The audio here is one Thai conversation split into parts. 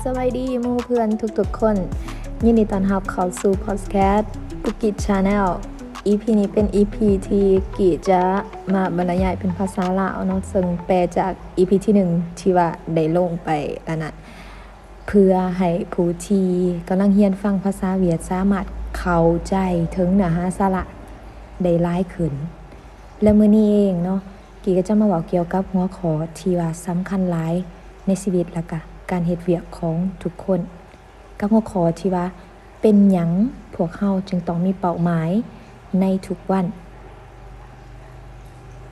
สวัสดีหมู่เพื่อนทุกๆคนยินดีต้อนรับเข้าสู่พอดแคสต์กุกิจชาแนล EP นี้เป็น EP ที่กิจะมาบรรยายเป็นภาษาลาวเนาะซึ่งแปลจาก EP ที่1ที่ว่าได้ลงไปแล้วนะเพื่อให้ผู้ที่กำลังเรียนฟังภาษาเวียดสามารถเข้าใจถึงเนื้อหาสาระได้หลายขึ้นและมื้อนี้เองเนาะกิก็จะมาเว้าเกี่ยวกับหัวข้อที่ว่าสำคัญหลายในชีวิตแล้วก็การเฮ็ดเวียกของทุกคนกับหัวข้อที่ว่าเป็นหยังพวกเราจึงต้องมีเป้าหมายในทุกวัน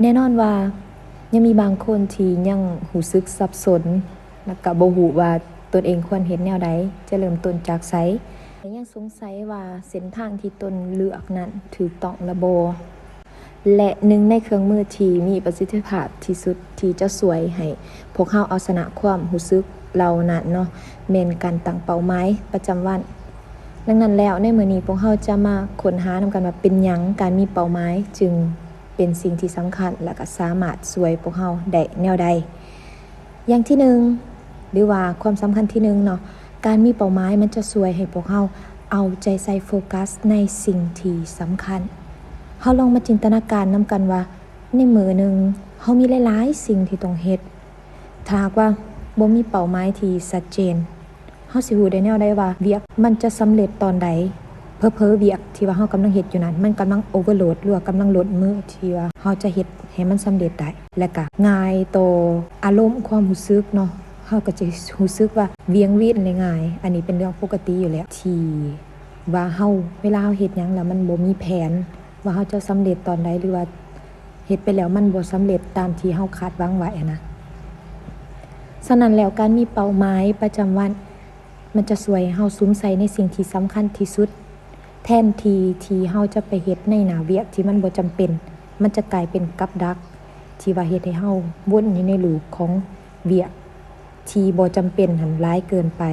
แน่นอนว่ายังมีบางคนที่ยังรู้สึกสับสนแล้วก็บ่รู้ว่าตนเองควรเฮ็ดแนวใดจะเริ่มต้นจากไสและยังสงสัยว่าเส้นทางที่ตนเลือกนั้นถูกต้องหรือบ่และหนึ่งในเครื่องมือที่มีประสิทธิภาพที่สุดที่จะช่วยให้พวกเราเอาชนะความรู้สึกเหล่านั้นเนาะแม่นการตั้งเป้าหมายประจำวันดังนั้นแล้วในมื้อนี้พวกเราจะมาค้นหานำกันว่าเป็นหยังการมีเป้าหมายจึงเป็นสิ่งที่สำคัญและก็สามารถช่วยพวกเราได้แนวใดอย่างที่1หรือว่าความสำคัญที่1เนาะการมีเป้าหมายมันจะช่วยให้พวกเราเอาใจใส่โฟกัสในสิ่งที่สำคัญเฮาลองมาจินตนาการนำกันว่าในมื้อนึงเฮามีหลายๆสิ่งที่ต้องเฮ็ดถ้าหากว่าบ่มีเป้าหมายที่ชัดเจนเฮาสิรู้ได้แนวใดว่าเวียกมันจะสำเร็จตอนใดเผลอๆเวียกที่ว่าเฮากำลังเฮ็ดอยู่นั้นมันกำลังโอเวอร์โหลดหรือว่ากำลังล้นมือที่ว่าเฮาจะเฮ็ดให้มันสำเร็จได้และก็ง่ายต่ออารมณ์ความรู้สึกเนาะเฮาก็จะรู้สึกว่าเวียงวีนได้ง่ายอันนี้เป็นเรื่องปกติอยู่แล้วที่ว่าเฮาเวลาเฮาเฮ็ดหยังแล้วมันบ่มีแผนว่าเฮาจะสำเร็จตอนใดหรือว่าเฮ็ดไปแล้วมันบ่สำเร็จตามที่เฮาคาดหวังไว้นะฉะนั้นแล้วการมีเป้าหมายประจำวันมันจะช่วยให้เฮาสวมใส่ในสิ่งที่สำคัญที่สุดแทนที่เฮาจะไปเฮ็ดในหน้าเวียกที่มันบ่จำเป็นมันจะกลายเป็นกับดักที่ว่าเฮ็ดให้เฮาวนอยู่ในลูปของเวียกที่บ่จำเป็นหั่นหลายเกินไป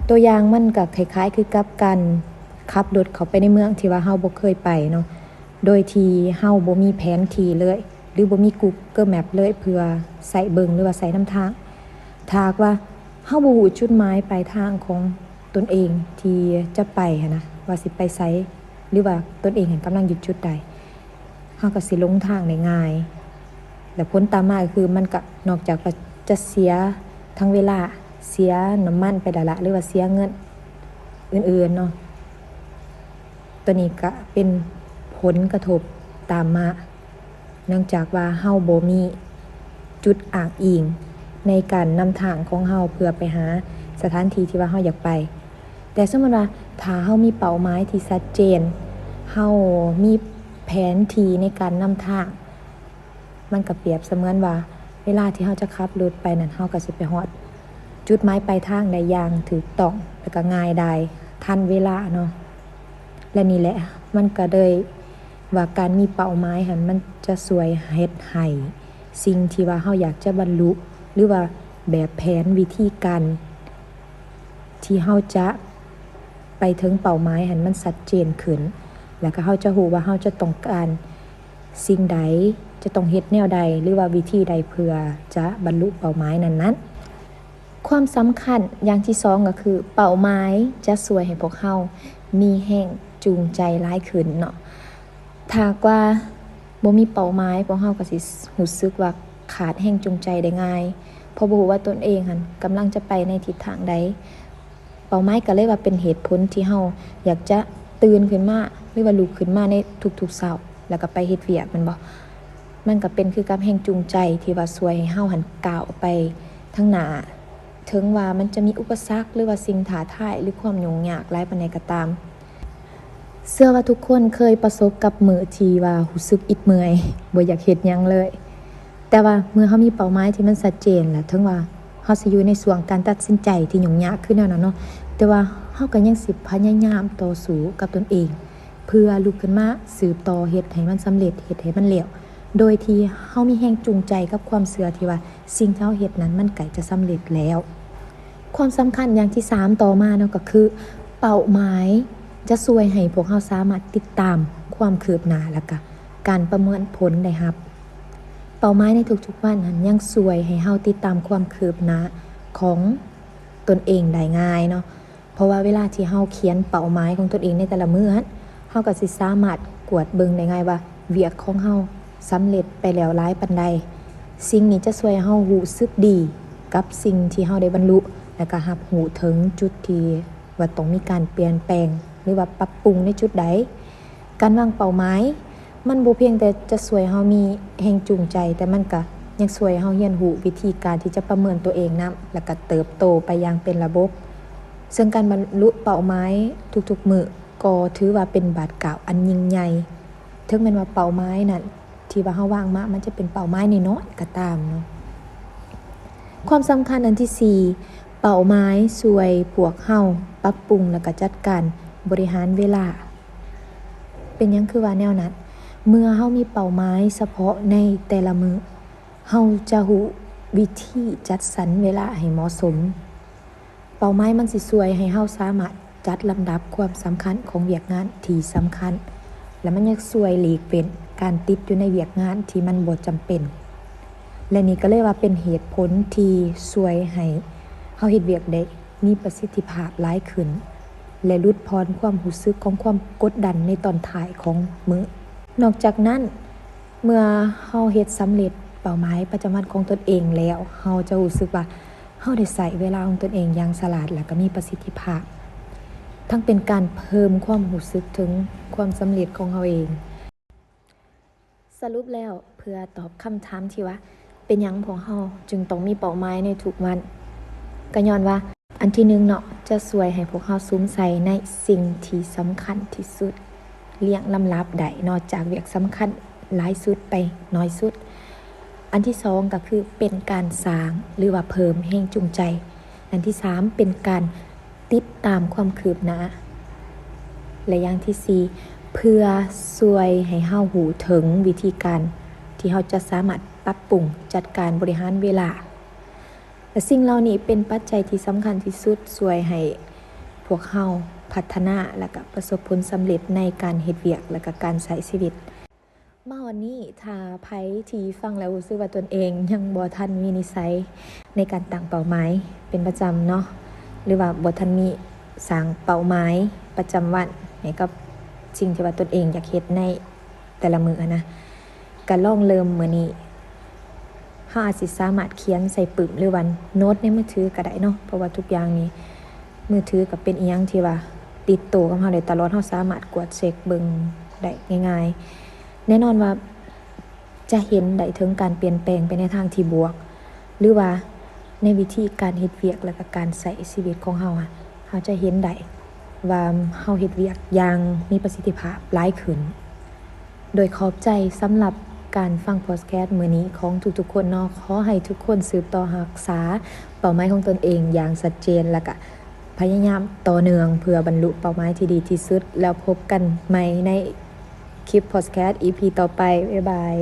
ตัวอย่างมันก็คล้ายๆคือกับการขับรถเข้าไปในเมืองที่ว่าเฮาบ่เคยไปเนาะโดยที่เฮาบ่มีแผนที่เลยหรือบ่มี Google Map เลยเพื่อใส่เบิ่งหรือว่าใส่นำทางถ้าหากว่าเฮาบ่รู้จุดหมายปลายทางของตนเองที่จะไปหันนะว่าสิไปไสหรือว่าตนเองกำลังอยู่จุดใดเฮาก็สิหลงทางได้ง่ายและผลตามมาก็คือมันก็นอกจากว่าจะเสียทั้งเวลาเสียน้ำมันไปแล้วล่ะหรือว่าเสียเงินอื่นๆเนาะตัวนี้ก็เป็นผลกระทบตามมาเนื่องจากว่าเฮาบ่มีจุดอ้างอิงในการนำทางของเฮาเพื่อไปหาสถานที่ที่ว่าเฮาอยากไปแต่สมมุติว่าถ้าเฮามีเป้าหมายที่ชัดเจนเฮามีแผนที่ในการนำทางมันก็เปรียบเสมือนว่าเวลาที่เฮาจะขับรถไปนั้นเฮาก็สิไปฮอดจุดหมายปลายทางได้อย่างถูกต้องและก็ง่ายได้ทันเวลาเนาะและนี่แหละมันก็เลยว่าการมีเป้าหมายหันมันจะช่วยเฮ็ดให้สิ่งที่ว่าเฮาอยากจะบรรลุหรือว่าแบบแผนวิธีการที่เฮาจะไปถึงเป้าหมายหันมันชัดเจนขึ้นแล้วก็เฮาจะรู้ว่าเฮาจะต้องการสิ่งใดจะต้องเฮ็ดแนวใดหรือว่าวิธีใดเพื่อจะบรรลุเป้าหมายนั้นๆความสำคัญอย่างที่2ก็คือเป้าหมายจะช่วยให้พวกเฮามีแรงจูงใจหลายขึ้นเนาะถ้าว่าบ่มีเป้าหมายพวกเฮาก็สิรู้สึกว่าขาดแรงจูงใจได้ง่ายเพราะบ่รู้ว่าตนเองหั่นกำลังจะไปในทิศทางใดเป้าหมายก็เลยว่าเป็นเหตุผลที่เฮาอยากจะตื่นขึ้นมาหรือว่าลุกขึ้นมาในทุกๆเช้าแล้วก็ไปเฮ็ดเวียกมันก็เป็นคือกับแรงจูงใจที่ว่าช่วยให้เฮาหันก้าวไปข้างหน้าถึงว่ามันจะมีอุปสรรคหรือว่าสิ่งท้าทายหรือความยุ่งยากหลายปานใดก็ตามเชื่อว่าทุกคนเคยประสบกับมื้อที่ว่ารู้สึกอิดเมื่อยบ่อยากเฮ็ดหยังเลยแต่ว่าเมื่อเฮามีเป้าหมายที่มันชัดเจนแล้วถึงว่าเฮาสิอยู่ในช่วงการตัดสินใจที่ยุ่งยากขึ้นแล้วเนาะแต่ว่าเฮาก็ยังสิพยายามต่อสู้กับตนเองเพื่อลุกขึ้นมาสืบต่อเฮ็ดให้มันสำเร็จเฮ็ดให้มันแล้วโดยที่เฮามีแรงจูงใจกับความเชื่อที่ว่าสิ่งที่เฮาเฮ็ดนั้นมันใกล้จะสำเร็จแล้วความสำคัญอย่างที่3ต่อมาเนาะก็คือเป้าหมายจะช่วยให้พวกเฮาสามารถติดตามความคืบหน้าแล้วก็การประเมินผลได้รับเป้าหมายในทุกๆวันนั้นยังช่วยให้เฮาติดตามความคืบหน้าของ ตนเองได้ง่ายเนาะเพราะว่าเวลาที่เฮาเขียนเป้าหมายของตนเองในแต่ละมื้อเฮาก็สิสามารถกวดเบิ่งได้ง่ายว่าเวียกของเฮาสำเร็จไปแล้วหลายปานใดสิ่งนี้จะช่วยให้เฮารู้สึกดีกับสิ่งที่เฮาได้บรรลุแล้วก็รับรู้ถึงจุดที่ว่าต้องมีการเปลี่ยนแปลงหรือว่าปรับปรุงในจุดใดการวางเป้าหมายมันบ่เพียงแต่จะช่วยเฮามีแรงจูงใจแต่มันก็ยังช่วยเฮาเรียนรู้วิธีการที่จะประเมินตัวเองนำแล้วก็เติบโตไปอย่างเป็นระบบซึ่งการบรรลุเป้าหมายทุกๆมื้อก็ถือว่าเป็นบาทกล่าวอันยิ่งใหญ่ถึงแม้ว่าเป้าหมายนั้นที่ว่าเฮาวางมามันจะเป็นเป้าหมายน้อยๆก็ตามเนาะความสำคัญอันที่4เป้าหมายช่วยพวกเฮาปรับปรุงแล้วก็จัดการบริหารเวลาเป็นหยังคือว่าแนวนั้นเมื่อเฮามีเป้าหมายเฉพาะในแต่ละมื้อเฮาจะรู้วิธีจัดสรรเวลาให้เหมาะสมเป้าหมายมันสิช่วยให้เฮาสามารถจัดลำดับความสำคัญของเวียกงานที่สำคัญและมันยังช่วยหลีกเว้นการติดอยู่ในเวียกงานที่มันบ่จำเป็นและนี่ก็เลยว่าเป็นเหตุผลที่ช่วยให้เฮาเฮ็ดเวียกได้มีประสิทธิภาพหลายขึ้นและลดพรความรู้สึกของความกดดันในตอนท้ายของมื้อนอกจากนั้นเมื่อเฮาเฮ็ดสำเร็จเป้าหมายประจำวันของตนเองแล้วเฮาจะรู้สึกว่าเฮาได้ใช้เวลาของตนเองอย่างฉลาดและก็มีประสิทธิภาพทั้งเป็นการเพิ่มความรู้สึกถึงความสำเร็จของเฮาเองสรุปแล้วเพื่อตอบคำถามที่ว่าเป็นหยังพวกเฮาจึงต้องมีเป้าหมายในทุกวันก็ย้อนว่าอันที่1เนาะจะช่วยให้พวกเฮาสวมใส่ในสิ่งที่สำคัญที่สุดเรียงลำดับได้นอกจากเวียกสำคัญหลายสุดไปน้อยสุดอันที่2ก็คือเป็นการสร้างหรือว่าเพิ่มแรงจูงใจอันที่3เป็นการติดตามความคืบหน้าและอย่างที่4เพื่อช่วยให้เฮารู้ถึงวิธีการที่เฮาจะสามารถปรับปรุงจัดการบริหารเวลาและสิ่งเหล่านี้เป็นปัจจัยที่สำคัญที่สุดช่วยให้พวกเฮาพัฒนาและก็ประสบผลสำเร็จในการเฮ็ดเวียกและก็การใช้ชีวิตมาวันนี้ถ้าไผที่ฟังแล้วรู้สึกว่าตนเองยังบ่ทันมีนิสัยในการตั้งเป้าหมายเป็นประจำเนาะหรือว่าบ่ทันมีสร้างเป้าหมายประจำวันให้กับสิ่งที่ว่าตนเองอยากเฮ็ดในแต่ละมื้อนะก็ลองเริ่มมื้อนี้เฮาอาจสิสามารถเขียนใส่ปึกหรือว่าโน้ตในมือถือก็ได้เนาะเพราะว่าทุกอย่างนี้มือถือก็เป็นอีหยังที่ว่าติดตัวกับเฮาได้ตลอดเฮาสามารถกวดเช็คเบิ่งได้ง่ายๆแน่นอนว่าจะเห็นได้ถึงการเปลี่ยนแปลงไปในทางที่บวกหรือว่าในวิธีการเฮ็ดเวียกและก็การใช้ชีวิตของเฮาเฮาจะเห็นได้ว่าเฮาเฮ็ดเวียกอย่างมีประสิทธิภาพหลายขึ้นโดยขอบใจสำหรับการฟังพอดแคสต์มื้อนี้ของทุกๆคนเนาะขอให้ทุกคนสืบต่อรักษาเป้าหมายของตนเองอย่างชัดเจนและก็พยายามต่อเนื่องเพื่อบรรลุเป้าหมายที่ดีที่สุดแล้วพบกันใหม่ในคลิปพอดแคสต์ EP ต่อไปบ๊ายบาย